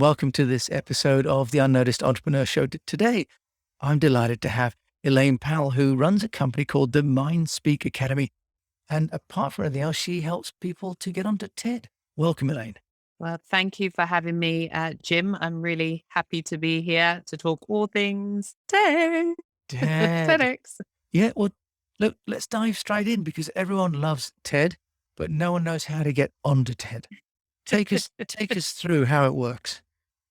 Welcome to this episode of the Unnoticed Entrepreneur Show. Today, I'm delighted to have Elaine Powell, who runs a company called the Mind Speak Academy. And apart from anything else, she helps people to get onto TED. Welcome, Elaine. Well, thank you for having me, Jim. I'm really happy to be here to talk all things TED. TED. TEDx. Yeah, well, look, let's dive straight in because everyone loves TED, but no one knows how to get onto TED. Take us through how it works.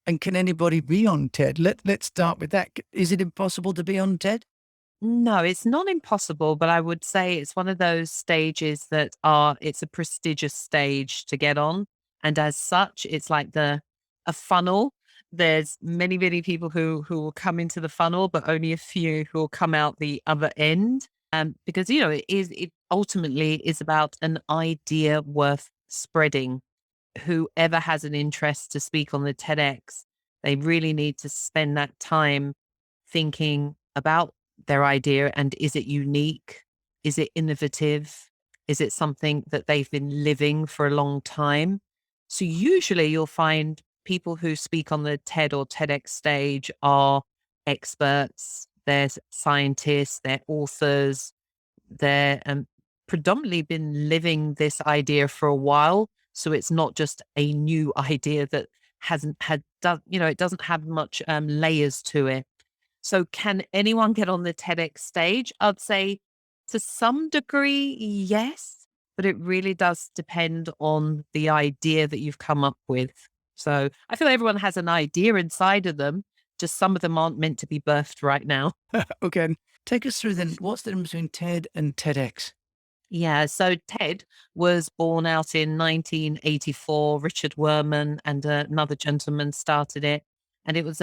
And can anybody be on TED? Let's start with that. Is it impossible to be on TED? No, it's not impossible, but I would say it's one of those stages it's a prestigious stage to get on. And as such, it's like a funnel. There's many, many people who will come into the funnel, but only a few who will come out the other end. Because, it ultimately is about an idea worth spreading. Whoever has an interest to speak on the TEDx, they really need to spend that time thinking about their idea and is it unique? Is it innovative? Is it something that they've been living for a long time? So usually you'll find people who speak on the TED or TEDx stage are experts, they're scientists, they're authors, they're predominantly been living this idea for a while. So it's not just a new idea that it doesn't have much layers to it. So can anyone get on the TEDx stage? I'd say to some degree, yes, but it really does depend on the idea that you've come up with. So I feel everyone has an idea inside of them, just some of them aren't meant to be birthed right now. Okay. And take us through then. What's the difference between TED and TEDx? Yeah, so TED was born out in 1984. Richard Wurman and another gentleman started it. And it was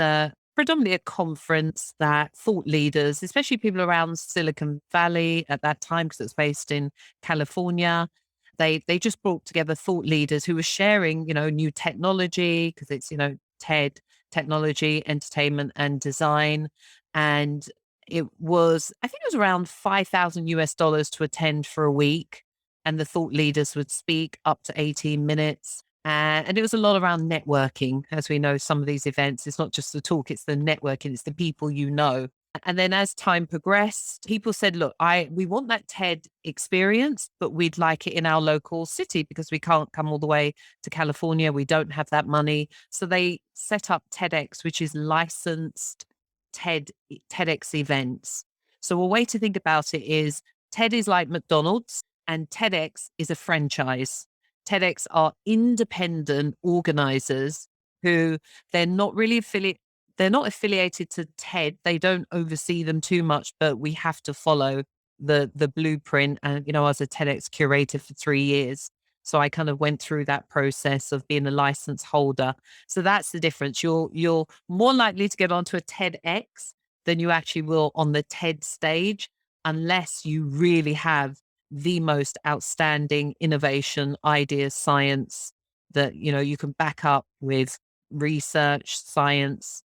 predominantly a conference that thought leaders, especially people around Silicon Valley at that time, because it's based in California, they just brought together thought leaders who were sharing, new technology, because it's, TED, technology, entertainment, and design. And I think it was around $5,000 to attend for a week. And the thought leaders would speak up to 18 minutes. And it was a lot around networking. As we know, some of these events, it's not just the talk, it's the networking, it's the people you know. And then as time progressed, people said, look, we want that TED experience, but we'd like it in our local city because we can't come all the way to California. We don't have that money. So they set up TEDx, which is licensed TEDx events. So a way to think about it is TED is like McDonald's and TEDx is a franchise. TEDx are independent organizers who they're not really they're not affiliated to TED. They don't oversee them too much, but we have to follow the blueprint. And, I was a TEDx curator for 3 years. So I kind of went through that process of being a license holder. So that's the difference. You're more likely to get onto a TEDx than you actually will on the TED stage, unless you really have the most outstanding innovation, ideas, science that, you can back up with research, science.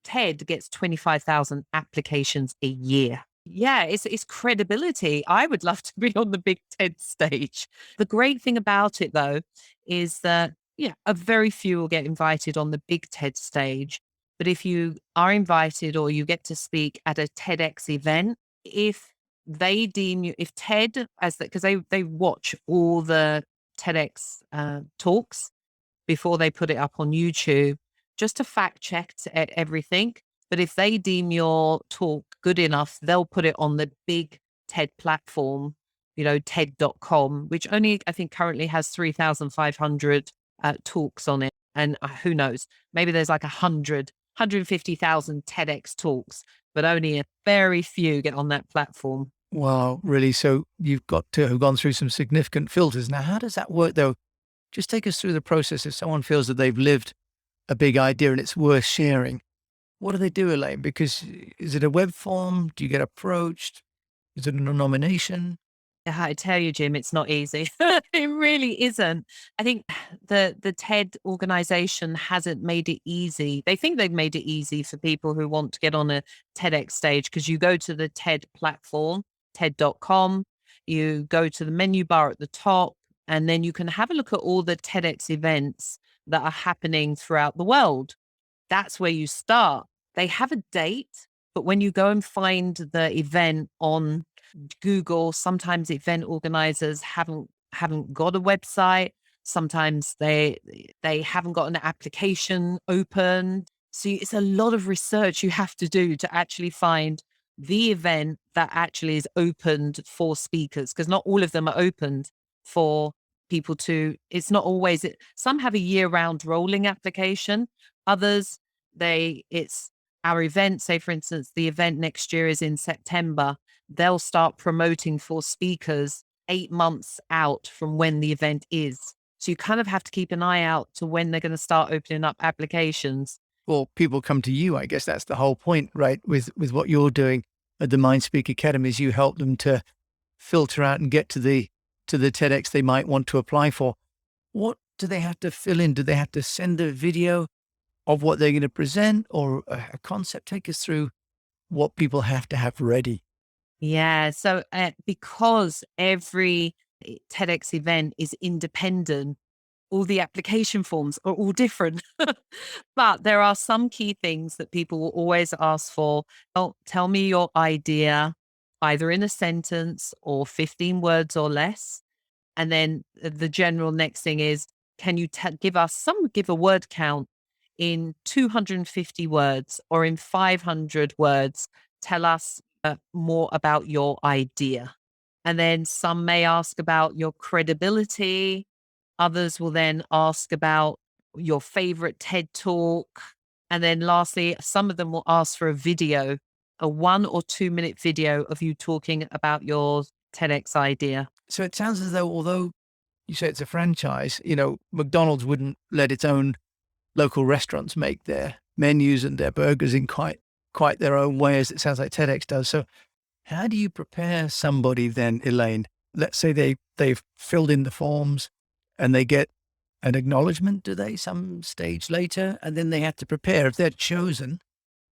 TED gets 25,000 applications a year. Yeah, it's credibility. I would love to be on the big TED stage. The great thing about it, though, is that, a very few will get invited on the big TED stage. But if you are invited or you get to speak at a TEDx event, if they deem you, if TED, because they watch all the TEDx talks before they put it up on YouTube, just to fact check everything. But if they deem your talk good enough, they'll put it on the big TED platform, TED.com, which only I think currently has 3,500 talks on it. And who knows, maybe there's like 150,000 TEDx talks, but only a very few get on that platform. Wow, really? So you've got to have gone through some significant filters. Now, how does that work though? Just take us through the process. If someone feels that they've lived a big idea and it's worth sharing, what do they do, Elaine? Because is it a web form? Do you get approached? Is it a nomination? I tell you, Jim, it's not easy. It really isn't. I think the TED organization hasn't made it easy. They think they've made it easy for people who want to get on a TEDx stage because you go to the TED platform, TED.com, you go to the menu bar at the top, and then you can have a look at all the TEDx events that are happening throughout the world. that's where you start. They have a date, but when you go and find the event on Google, sometimes event organizers haven't got a website. Sometimes they haven't got an application open. So it's a lot of research you have to do to actually find the event that actually is opened for speakers, because not all of them are opened for people to. It's not always. Some have a year-round rolling application. Others, it's our event. Say, for instance, the event next year is in September. They'll start promoting for speakers 8 months out from when the event is. So you kind of have to keep an eye out to when they're going to start opening up applications. Well, people come to you. I guess that's the whole point, right? With what you're doing at the Mind Speak Academies, you help them to filter out and get to the TEDx they might want to apply for. What do they have to fill in? Do they have to send a video of what they're going to present, or a concept? Take us through what people have to have ready. Yeah. So because every TEDx event is independent, all the application forms are all different. But there are some key things that people will always ask for. Oh, tell me your idea, either in a sentence or 15 words or less. And then the general next thing is, can you give a word count in 250 words or in 500 words? Tell us more about your idea. And then some may ask about your credibility. Others will then ask about your favorite TED talk. And then lastly, some of them will ask for a video, a 1 or 2 minute video of you talking about your TEDx idea. So it sounds as though, although you say it's a franchise, McDonald's wouldn't let its own local restaurants make their menus and their burgers in quite their own way, as it sounds like TEDx does. So how do you prepare somebody then, Elaine? Let's say they've filled in the forms and they get an acknowledgement, do they, some stage later? And then they have to prepare. If they're chosen,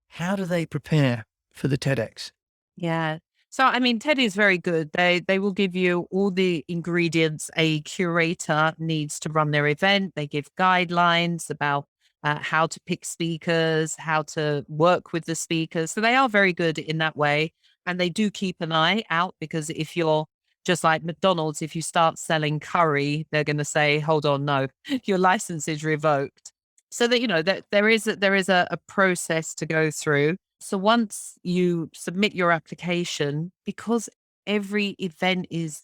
how do they prepare for the TEDx? Yeah. So I mean, TED is very good. They will give you all the ingredients a curator needs to run their event. They give guidelines about how to pick speakers, how to work with the speakers. So they are very good in that way. And they do keep an eye out, because if you're just like McDonald's, if you start selling curry, they're going to say, "Hold on, no, your license is revoked." So that that there is a process to go through. So once you submit your application, because every event is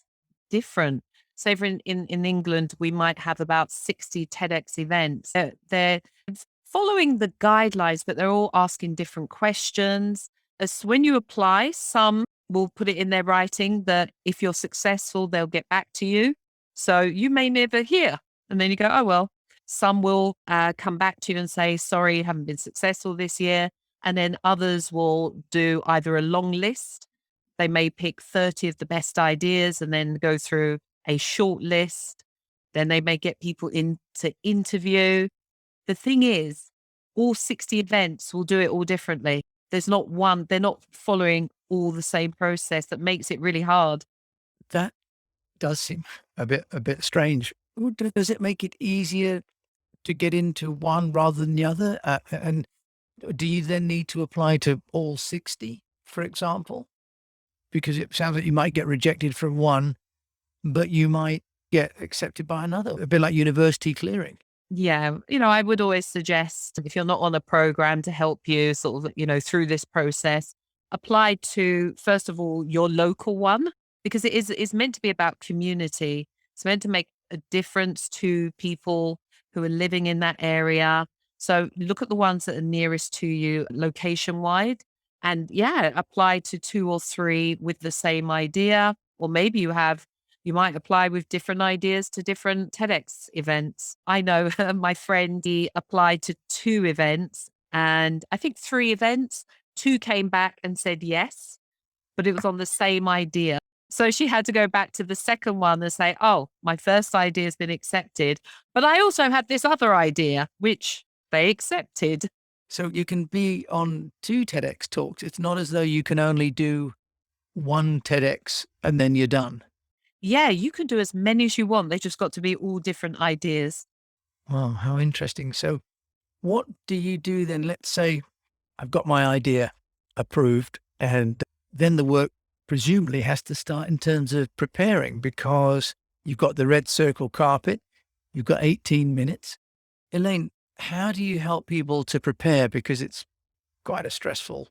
different. Say for in England, we might have about 60 TEDx events. They're following the guidelines, but they're all asking different questions. As when you apply, some will put it in their writing that if you're successful, they'll get back to you. So you may never hear. And then you go, oh, well. Some will come back to you and say, sorry, you haven't been successful this year. And then others will do either a long list. They may pick 30 of the best ideas and then go through a short list. Then they may get people in to interview. The thing is, all 60 events will do it all differently. There's not one, they're not following all the same process. That makes it really hard. That does seem a bit strange. Does it make it easier to get into one rather than the other? And do you then need to apply to all 60, for example? Because it sounds like you might get rejected from one, but you might get accepted by another, a bit like university clearing. Yeah, I would always suggest, if you're not on a program to help you sort of, through this process, apply to, first of all, your local one, because it's meant to be about community. It's meant to make a difference to people who are living in that area. So look at the ones that are nearest to you location wide, and yeah, apply to 2 or 3 with the same idea. Or maybe you might apply with different ideas to different TEDx events. I know my friend, he applied to 2 events, and I think 3 events. 2 came back and said yes, but it was on the same idea. So she had to go back to the second one and say, oh, my first idea has been accepted, but I also had this other idea, which they accepted. So you can be on 2 TEDx talks. It's not as though you can only do one TEDx and then you're done. Yeah, you can do as many as you want. They just got to be all different ideas. Wow, how interesting. So What do you do then? Let's say I've got my idea approved, and then the work presumably has to start in terms of preparing because you've got the red circle carpet, you've got 18 minutes. Elaine, how do you help people to prepare? Because it's quite a stressful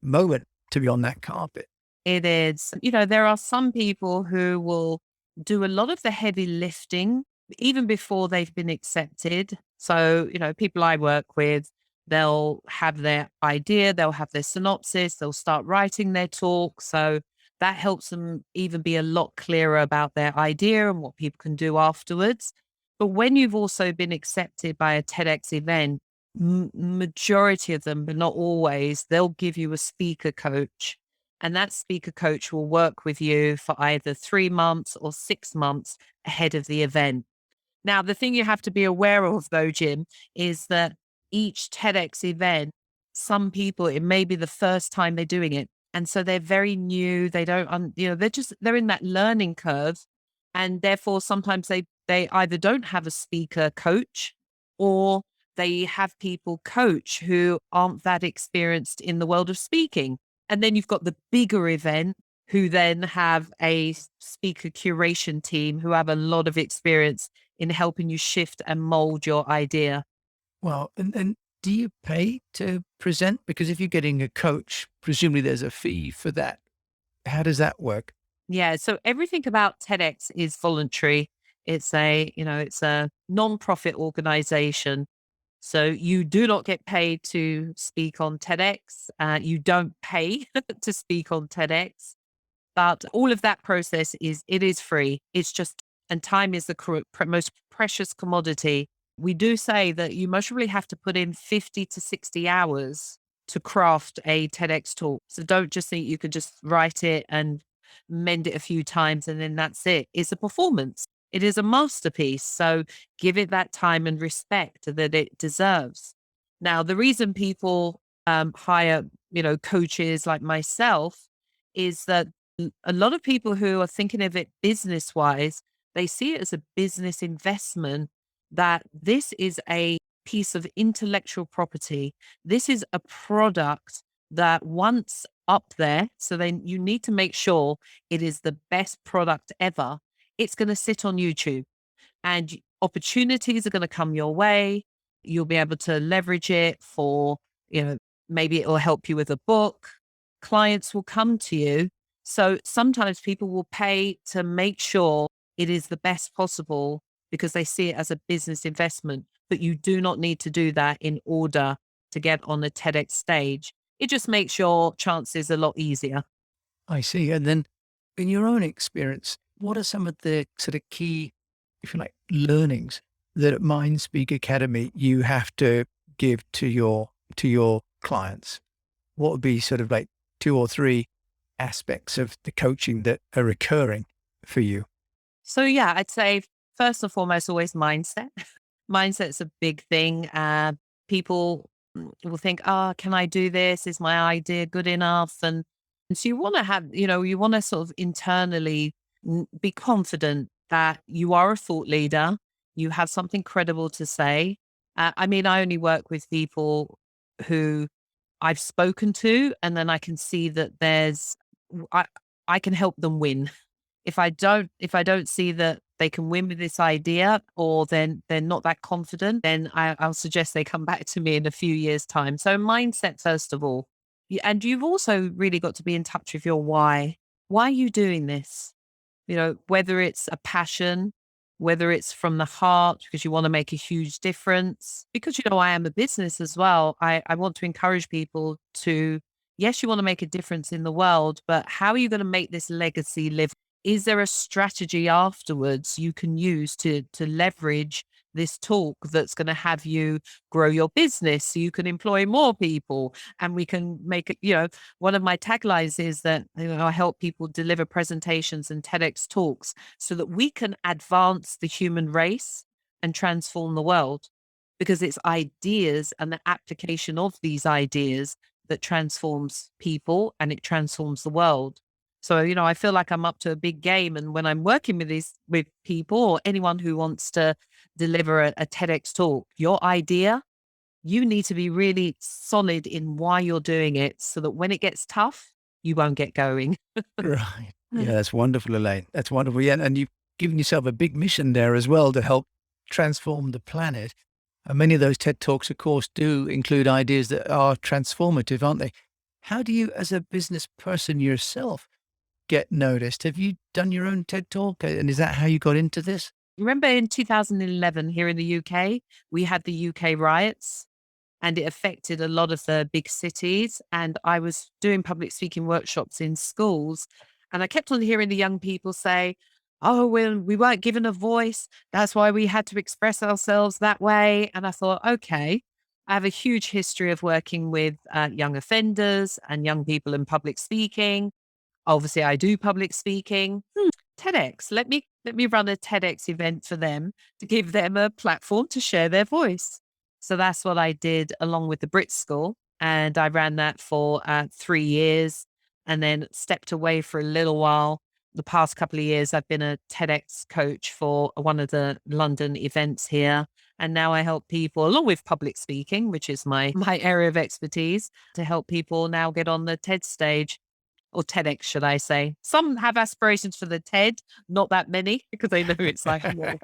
moment to be on that carpet. It is. There are some people who will do a lot of the heavy lifting even before they've been accepted. So, people I work with, they'll have their idea, they'll have their synopsis, they'll start writing their talk. So that helps them even be a lot clearer about their idea and what people can do afterwards. But when you've also been accepted by a TEDx event, majority of them, but not always, they'll give you a speaker coach, and that speaker coach will work with you for either 3 months or 6 months ahead of the event. Now, the thing you have to be aware of, though, Jim, is that each TEDx event, some people, it may be the first time they're doing it. And so they're very new. They don't, they're in that learning curve. And therefore, sometimes they either don't have a speaker coach, or they have people coach who aren't that experienced in the world of speaking. And then you've got the bigger event who then have a speaker curation team who have a lot of experience in helping you shift and mold your idea. Well, and do you pay to present? Because if you're getting a coach, presumably there's a fee for that. How does that work? Yeah. So everything about TEDx is voluntary. It's a non-profit organization. So you do not get paid to speak on TEDx. You don't pay to speak on TEDx. But all of that process it is free. It's just, and time is the most precious commodity. We do say that you most really have to put in 50 to 60 hours to craft a TEDx talk. So don't just think you could just write it and mend it a few times and then that's it. It's a performance. It is a masterpiece. So give it that time and respect that it deserves. Now, the reason people hire, coaches like myself is that a lot of people who are thinking of it business wise, they see it as a business investment, that this is a piece of intellectual property. This is a product that once up there, so then you need to make sure it is the best product ever. It's going to sit on YouTube and opportunities are going to come your way. You'll be able to leverage it for, maybe it will help you with a book. Clients will come to you. So sometimes people will pay to make sure it is the best possible because they see it as a business investment. But you do not need to do that in order to get on a TEDx stage. It just makes your chances a lot easier. I see. And then in your own experience, what are some of the sort of key, if you like, learnings that at Mind Speak Academy you have to give to your clients? What would be sort of like two or three aspects of the coaching that are recurring for you? So yeah, I'd say first and foremost, always mindset. Mindset's a big thing. People will think, "Oh, can I do this? Is my idea good enough?" And so you want to have, you want to sort of internally be confident that you are a thought leader. You have something credible to say. I mean, I only work with people who I've spoken to, and then I can see that I, I can help them win. If I don't see that they can win with this idea, or then they're not that confident, then I'll suggest they come back to me in a few years' time. So mindset first of all. And you've also really got to be in touch with your why. Why are you doing this? Whether it's a passion, whether it's from the heart because you want to make a huge difference. Because, I am a business as well. I want to encourage people to, yes, you want to make a difference in the world, but how are you going to make this legacy live? Is there a strategy afterwards you can use to leverage this talk that's going to have you grow your business so you can employ more people and we can make it, one of my taglines is that I help people deliver presentations and TEDx talks so that we can advance the human race and transform the world, because it's ideas and the application of these ideas that transforms people and it transforms the world. So, I feel like I'm up to a big game. And when I'm working with people or anyone who wants to deliver a TEDx talk, your idea you need to be really solid in why you're doing it so that when it gets tough, you won't get going. Right. Yeah, that's wonderful, Elaine. That's wonderful. Yeah, and you've given yourself a big mission there as well to help transform the planet. And many of those TED Talks, of course, do include ideas that are transformative, aren't they? How do you, as a business person yourself, get noticed? Have you done your own TED Talk? And is that how you got into this? Remember in 2011 here in the UK, we had the UK riots and it affected a lot of the big cities. And I was doing public speaking workshops in schools. And I kept on hearing the young people say, oh, well, we weren't given a voice. That's why we had to express ourselves that way. And I thought, okay, I have a huge history of working with young offenders and young people in public speaking. Obviously, I do public speaking. TEDx. Let me run a TEDx event for them to give them a platform to share their voice. So that's what I did along with the Brit School, and I ran that for 3 years, and then stepped away for a little while. The past couple of years, I've been a TEDx coach for one of the London events here, and now I help people, along with public speaking, which is my my area of expertise, to help people now get on the TED stage or TEDx, should I say. Some have aspirations for the TED, not that many, because they know it's like, well,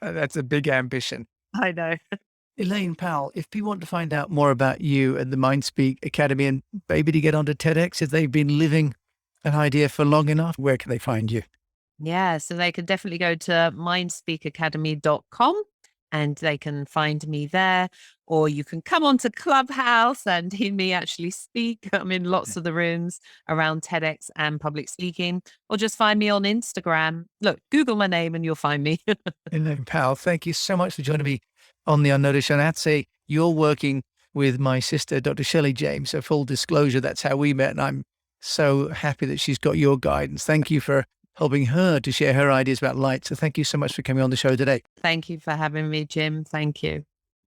That's a big ambition. I know. Elaine Powell, if people want to find out more about you and the MindSpeak Academy and maybe to get onto TEDx, if they've been living an idea for long enough, where can they find you? Yeah, so they can definitely go to mindspeakacademy.com and they can find me there. Or you can come onto Clubhouse and hear me actually speak. I'm in lots of the rooms around TEDx and public speaking, or just find me on Instagram. Look, Google my name and you'll find me. Elaine Powell, thank you so much for joining me on the Unnoticed Show. And I'd say you're working with my sister, Dr. Shelley James. So full disclosure, that's how we met. And I'm so happy that she's got your guidance. Thank you for helping her to share her ideas about light. So thank you so much for coming on the show today. Thank you for having me, Jim. Thank you.